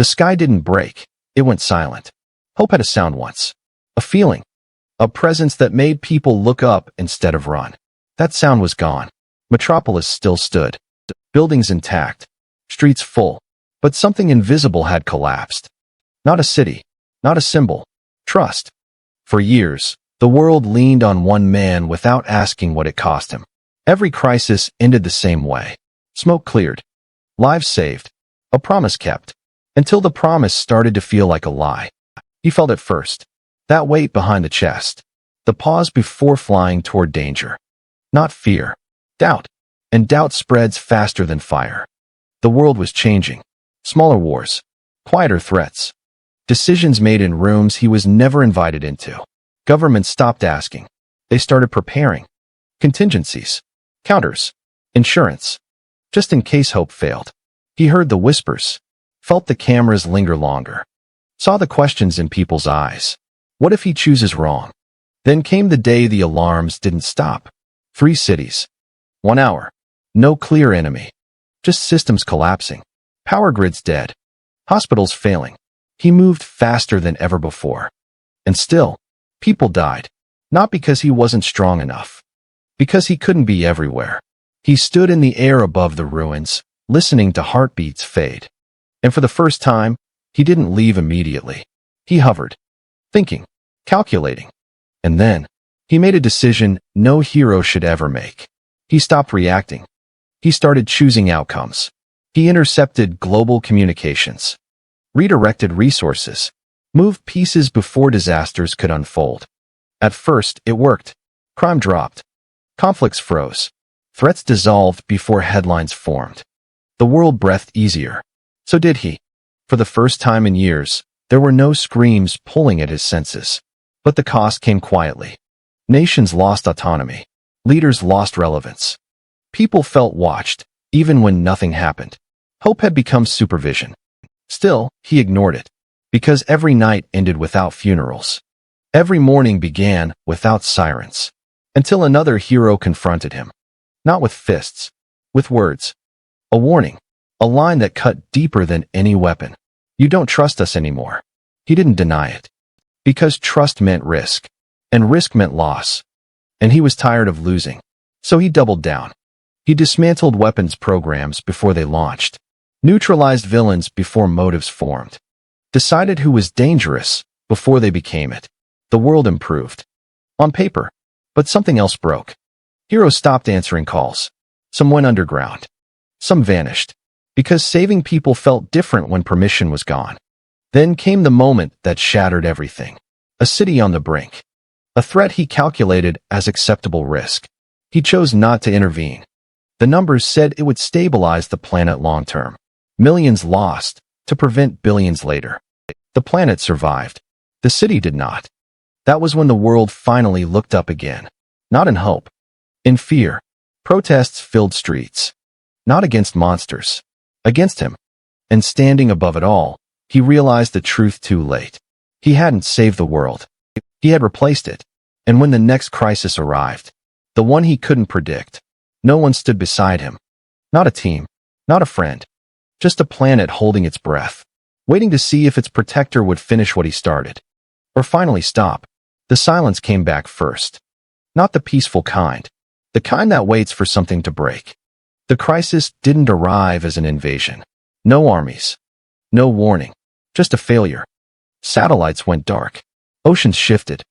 The sky didn't break, it went silent. Hope had a sound once. A feeling. A presence that made people look up instead of run. That sound was gone. Metropolis still stood. Buildings intact. Streets full. But something invisible had collapsed. Not a city. Not a symbol. Trust. For years, the world leaned on one man without asking what it cost him. Every crisis ended the same way. Smoke cleared. Lives saved. A promise kept. Until the promise started to feel like a lie. He felt it first. That weight behind the chest. The pause before flying toward danger. Not fear. Doubt. And doubt spreads faster than fire. The world was changing. Smaller wars. Quieter threats. Decisions made in rooms he was never invited into. Governments stopped asking. They started preparing. Contingencies. Counters. Insurance. Just in case hope failed. He heard the whispers. Felt the cameras linger longer. Saw the questions in people's eyes. What if he chooses wrong? Then came the day the alarms didn't stop. 3 cities. 1 hour. No clear enemy. Just systems collapsing. Power grids dead. Hospitals failing. He moved faster than ever before. And still, people died. Not because he wasn't strong enough. Because he couldn't be everywhere. He stood in the air above the ruins, listening to heartbeats fade. And for the first time, he didn't leave immediately. He hovered. Thinking. Calculating. And then, he made a decision no hero should ever make. He stopped reacting. He started choosing outcomes. He intercepted global communications. Redirected resources. Moved pieces before disasters could unfold. At first, it worked. Crime dropped. Conflicts froze. Threats dissolved before headlines formed. The world breathed easier. So did he. For the first time in years, there were no screams pulling at his senses. But the cost came quietly. Nations lost autonomy. Leaders lost relevance. People felt watched, even when nothing happened. Hope had become supervision. Still, he ignored it. Because every night ended without funerals. Every morning began without sirens. Until another hero confronted him. Not with fists. With words. A warning. A line that cut deeper than any weapon. You don't trust us anymore. He didn't deny it. Because trust meant risk. And risk meant loss. And he was tired of losing. So he doubled down. He dismantled weapons programs before they launched. Neutralized villains before motives formed. Decided who was dangerous before they became it. The world improved. On paper. But something else broke. Heroes stopped answering calls. Some went underground. Some vanished. Because saving people felt different when permission was gone. Then came the moment that shattered everything. A city on the brink. A threat he calculated as acceptable risk. He chose not to intervene. The numbers said it would stabilize the planet long term. Millions lost to prevent billions later. The planet survived. The city did not. That was when the world finally looked up again. Not in hope. In fear. Protests filled streets. Not against monsters. Against him. And standing above it all, he realized the truth too late. He hadn't saved the world. He had replaced it. And when the next crisis arrived, the one he couldn't predict, no one stood beside him. Not a team. Not a friend. Just a planet holding its breath, waiting to see if its protector would finish what he started. Or finally stop. The silence came back first. Not the peaceful kind. The kind that waits for something to break. The crisis didn't arrive as an invasion. No armies. No warning. Just a failure. Satellites went dark. Oceans shifted.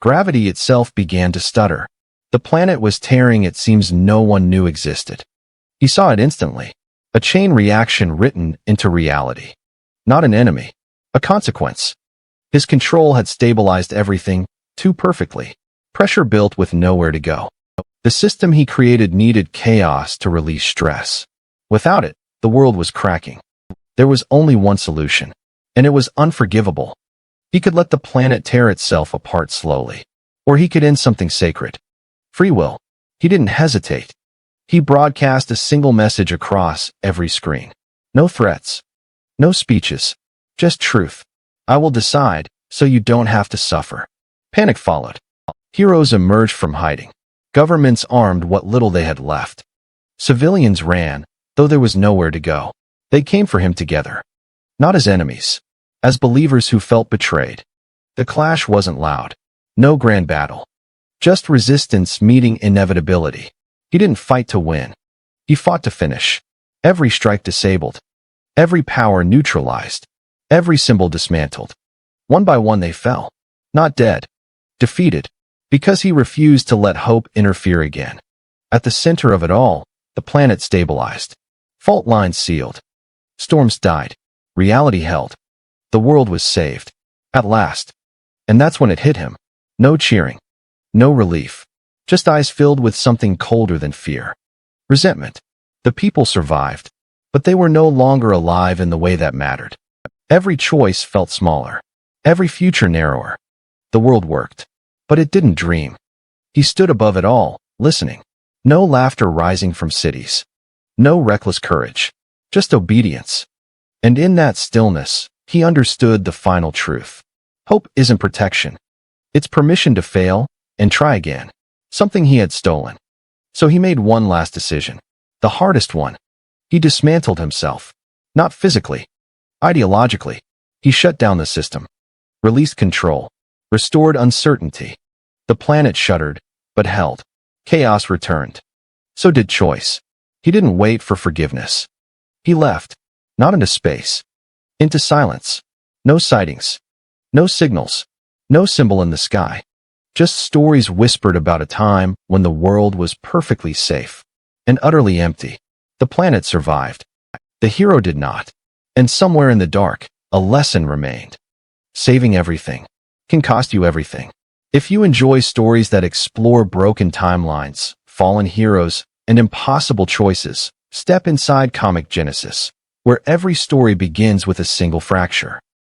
Gravity itself began to stutter. The planet was tearing at seams no one knew existed. He saw it instantly. A chain reaction written into reality. Not an enemy. A consequence. His control had stabilized everything too perfectly. Pressure built with nowhere to go. The system he created needed chaos to release stress. Without it, the world was cracking. There was only one solution, and it was unforgivable. He could let the planet tear itself apart slowly, or he could end something sacred. Free will. He didn't hesitate. He broadcast a single message across every screen. No threats. No speeches. Just truth. I will decide, so you don't have to suffer. Panic followed. Heroes emerged from hiding. Governments armed what little they had left. Civilians ran, though there was nowhere to go. They came for him together. not as enemies, as believers who felt betrayed. The clash wasn't loud. No grand battle. Just resistance meeting inevitability. He didn't fight to win. He fought to finish. Every strike disabled. Every power neutralized. Every symbol dismantled. One by one they fell. Not dead. Defeated. Because he refused to let hope interfere again. At the center of it all, the planet stabilized. Fault lines sealed. Storms died. Reality held. The world was saved. At last. And that's when it hit him. No cheering. No relief. Just eyes filled with something colder than fear. Resentment. The people survived. But they were no longer alive in the way that mattered. Every choice felt smaller. Every future narrower. The world worked. But it didn't dream. He stood above it all, listening. No laughter rising from cities. No reckless courage. Just obedience. And in that stillness, he understood the final truth. Hope isn't protection. It's permission to fail and try again. Something he had stolen. So he made one last decision. The hardest one. He dismantled himself. Not physically. Ideologically. He shut down the system. Released control. Restored uncertainty. The planet shuddered, but held. Chaos returned. So did choice. He didn't wait for forgiveness. He left. Not into space. Into silence. No sightings. No signals. No symbol in the sky. Just stories whispered about a time when the world was perfectly safe and utterly empty. The planet survived. The hero did not. And somewhere in the dark, a lesson remained. Saving everything can cost you everything. If you enjoy stories that explore broken timelines, fallen heroes, and impossible choices, step inside Comic Genesis, where every story begins with a single fracture.